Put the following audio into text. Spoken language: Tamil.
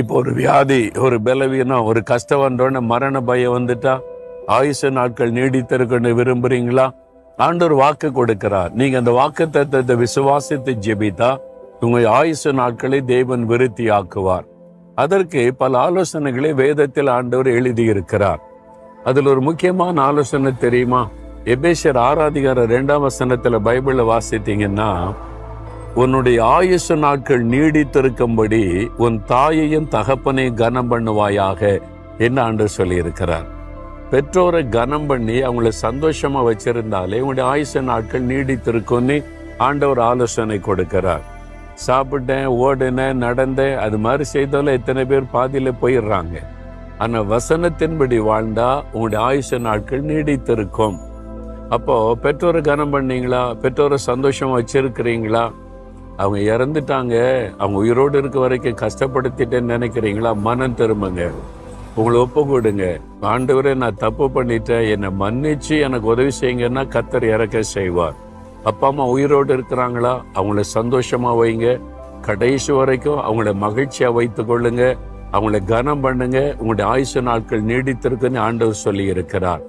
இப்போ ஒரு வியாதி, ஒரு பலவீனம், ஒரு கஷ்டம் வந்தோடனே மரண பயம் வந்துட்டா ஆயுச நாட்கள் நீடித்திருக்கன்னு விரும்புறீங்களா? ஆண்டவர் வாக்கு கொடுக்கிறார். நீங்க அந்த வாக்கு தத்தத்தை விசுவாசித்து ஜெபித்தா உங்க ஆயுச நாட்களை தேவன் விருத்தி ஆக்குவார். அதற்கு பல ஆலோசனைகளை வேதத்தில் ஆண்டவர் எழுதியிருக்கிறார். அதுல ஒரு முக்கியமான ஆலோசனை தெரியுமா? எபேசியர் 6:2 பைபிள்ல வாசித்தீங்கன்னா, உன்னுடைய ஆயுசு நாட்கள் நீடித்திருக்கும்படி உன் தாயையும் தகப்பனை கனம் பண்ணுவாயாக என்று ஆண்டவர் சொல்லி இருக்கிறார். பெற்றோரை கனம் பண்ணி அவங்கள சந்தோஷமா வச்சிருந்தாலே உங்களுடைய ஆயுசு நாட்கள் நீடித்திருக்கும்னு ஆண்டவர் ஆலோசனை கொடுக்கிறார். சாப்பிட்டேன், ஓடினேன், நடந்தேன், அது மாதிரி செய்தாலும் எத்தனை பேர் பாதியில போயிடுறாங்க. ஆனா வசனத்தின்படி வாழ்ந்தா உங்களுடைய ஆயுசு நாட்கள் நீடித்திருக்கும். அப்போ பெற்றோரை கனம் பண்ணீங்களா? பெற்றோரை சந்தோஷமா வச்சிருக்கிறீங்களா? அவங்க இறந்துட்டாங்க, அவங்க உயிரோடு இருக்க வரைக்கும் கஷ்டப்படுத்திட்டேன்னு நினைக்கிறீங்களா? மனம் திரும்புங்க, உங்களை ஒப்பு கொடுங்க. ஆண்டவரே, நான் தப்பு பண்ணிட்டேன், என்னை மன்னிச்சு எனக்கு உதவி செய்யுங்கன்னா கர்த்தர் இறக்க செய்வார். அப்பா அம்மா உயிரோடு இருக்கிறாங்களா? அவங்கள சந்தோஷமா வைங்க. கடைசி வரைக்கும் அவங்கள மகிழ்ச்சியா வைத்து கொள்ளுங்க. அவங்கள கனம் பண்ணுங்க. உங்களுடைய ஆயுசு நாட்கள் நீடித்திருக்குன்னு ஆண்டவர் சொல்லி இருக்கிறார்.